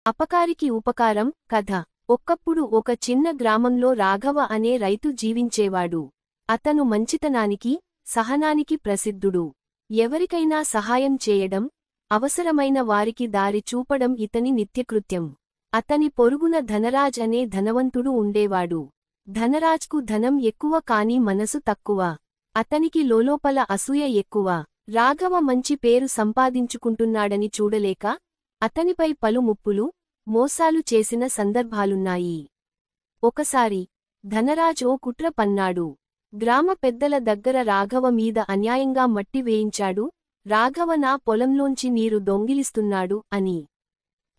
అపకారికి ఉపకారం కథ. ఒక్కప్పుడు ఒక చిన్న గ్రామంలో రాఘవ అనే రైతు జీవించేవాడు. అతను మంచితనానికి, సహనానికి ప్రసిద్ధుడు. ఎవరికైనా సహాయం చేయడం, అవసరమైన వారికి దారి చూపడం ఇతని నిత్యకృత్యం. అతని పొరుగున ధనరాజ్ అనే ధనవంతుడు ఉండేవాడు. ధనరాజ్కు ధనం ఎక్కువ కాని మనసు తక్కువ. అతనికి లోలోపల అసూయ ఎక్కువ. రాఘవ మంచి పేరు సంపాదించుకుంటున్నాడని చూడలేక అతనిపై పలు ముప్పులు, మోసాలు చేసిన సందర్భాలున్నాయి. ఒకసారి ధనరాజ్ ఓ కుట్ర పన్నాడు. గ్రామ పెద్దల దగ్గర రాఘవ మీద అన్యాయంగా మట్టి వేయించాడు. రాఘవ నా పొలంలోంచి నీరు దొంగిలిస్తున్నాడు అని.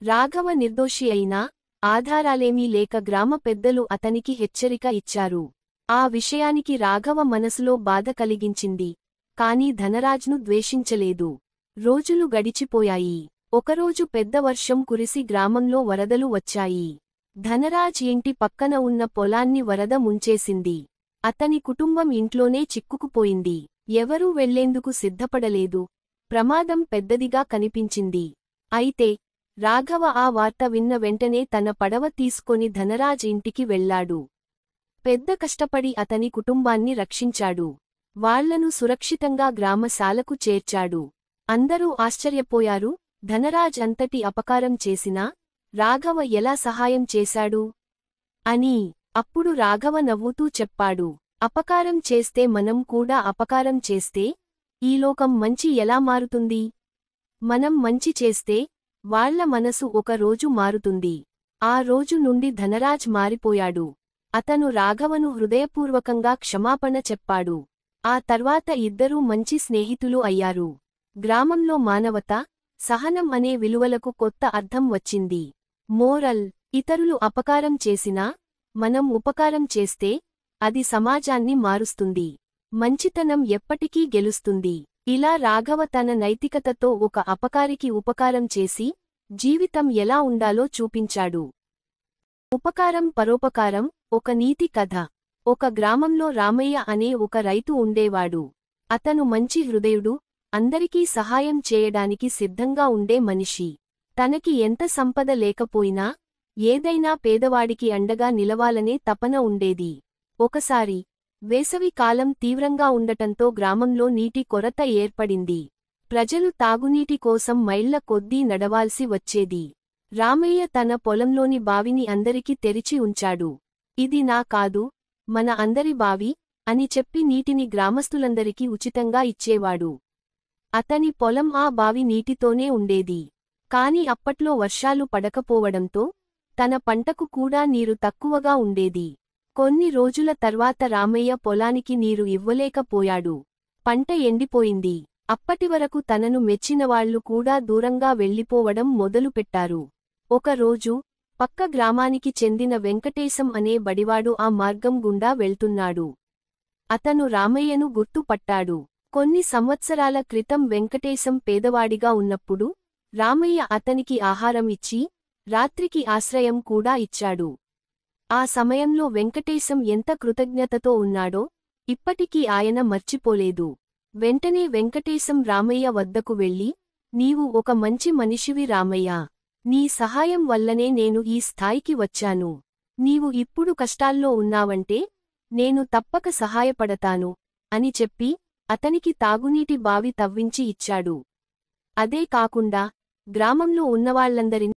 రాఘవ నిర్దోషి అయినా ఆధారాలేమీ లేక గ్రామ పెద్దలు అతనికి హెచ్చరిక ఇచ్చారు. ఆ విషయానికి రాఘవ మనసులో బాధ కలిగించింది. కాని ధనరాజ్ను ద్వేషించలేదు. రోజులు గడిచిపోయాయి. ఒకరోజు పెద్ద వర్షం కురిసి గ్రామంలో వరదలు వచ్చాయి. ధనరాజ్ ఇంటి పక్కన ఉన్న పొలాన్ని వరద ముంచేసింది. అతని కుటుంబం ఇంట్లోనే చిక్కుకుపోయింది. ఎవరూ వెళ్లేందుకు సిద్ధపడలేదు. ప్రమాదం పెద్దదిగా కనిపించింది. అయితే రాఘవ ఆ వార్త విన్న వెంటనే తన పడవ తీసుకొని ధనరాజ్ ఇంటికి వెళ్లాడు. పెద్ద కష్టపడి అతని కుటుంబాన్ని రక్షించాడు. వాళ్లను సురక్షితంగా గ్రామశాలకు చేర్చాడు. అందరూ ఆశ్చర్యపోయారు. ధనరాజ్ అంతటి అపకారం చేసినా రాఘవ ఎలా సహాయం చేశాడు అని. అప్పుడు రాఘవ నవ్వుతూ చెప్పాడు, అపకారం చేస్తే మనం కూడా అపకారం చేస్తే ఈ లోకం మంచి ఎలా మారుతుంది? మనం మంచి చేస్తే వాళ్ల మనసు ఒక రోజు మారుతుంది. ఆ రోజు నుండి ధనరాజ్ మారిపోయాడు. అతను రాఘవను హృదయపూర్వకంగా క్షమాపణ చెప్పాడు. ఆ తర్వాత ఇద్దరూ మంచి స్నేహితులు అయ్యారు. గ్రామంలో మానవత, సహనం అనే విలువలకు కొత్త అర్థం వచ్చింది. మోరల్: ఇతరులు అపకారం చేసినా మనం ఉపకారం చేస్తే అది సమాజాన్ని మారుస్తుంది. మంచితనం ఎప్పటికీ గెలుస్తుంది. ఇలా రాఘవ తన నైతికతతో ఒక అపకారికి ఉపకారం చేసి జీవితం ఎలా ఉండాలో చూపించాడు. ఉపకారం పరోపకారం. ఒక నీతి కథ. ఒక గ్రామంలో రామయ్య అనే ఒక రైతు ఉండేవాడు. అతను మంచి హృదయుడు, అందరికీ సహాయం చేయడానికి సిద్ధంగా ఉండే మనిషి. తనకి ఎంత సంపద లేకపోయినా ఏదైనా పేదవాడికి అండగా నిలవాలనే తపన ఉండేది. ఒకసారి వేసవి కాలం తీవ్రంగా ఉండటంతో గ్రామంలో నీటి కొరత ఏర్పడింది. ప్రజలు తాగునీటి కోసం మైళ్ల కొద్దీ నడవాల్సి వచ్చేది. రామయ్య తన పొలంలోని బావిని అందరికీ తెరిచి ఉంచాడు. ఇది నా కాదు, మన అందరి బావి అని చెప్పి నీటిని గ్రామస్తులందరికీ ఉచితంగా ఇచ్చేవాడు. అతని పొలం ఆ బావి నీటితోనే ఉండేది. కాని అప్పట్లో వర్షాలు పడకపోవడంతో తన పంటకు కూడా నీరు తక్కువగా ఉండేది. కొన్ని రోజుల తర్వాత రామయ్య పొలానికి నీరు ఇవ్వలేకపోయాడు. పంట ఎండిపోయింది. అప్పటివరకు తనను మెచ్చినవాళ్లు కూడా దూరంగా వెళ్లిపోవడం మొదలుపెట్టారు. ఒకరోజు పక్క గ్రామానికి చెందిన వెంకటేశం అనే బడివాడు ఆ మార్గం గుండా వెళ్తున్నాడు. అతను రామయ్యను గుర్తుపట్టాడు. కొన్ని సంవత్సరాల క్రితం వెంకటేశం పేదవాడిగా ఉన్నప్పుడు రామయ్య అతనికి ఆహారం ఇచ్చి రాత్రికి ఆశ్రయం కూడా ఇచ్చాడు. ఆ సమయంలో వెంకటేశం ఎంత కృతజ్ఞతతో ఉన్నాడో ఇప్పటికీ ఆయన మర్చిపోలేదు. వెంటనే వెంకటేశం రామయ్య వద్దకు వెళ్లి, నీవు ఒక మంచి మనిషివి రామయ్య. నీ సహాయం వల్లనే నేను ఈ స్థాయికి వచ్చాను. నీవు ఇప్పుడు కష్టాల్లో ఉన్నావంటే నేను తప్పక సహాయపడతాను అని చెప్పి అతనికి తాగునీటి బావి తవ్వించి ఇచ్చాడు. అదే కాకుండా గ్రామంలో ఉన్నవాళ్లందరినీ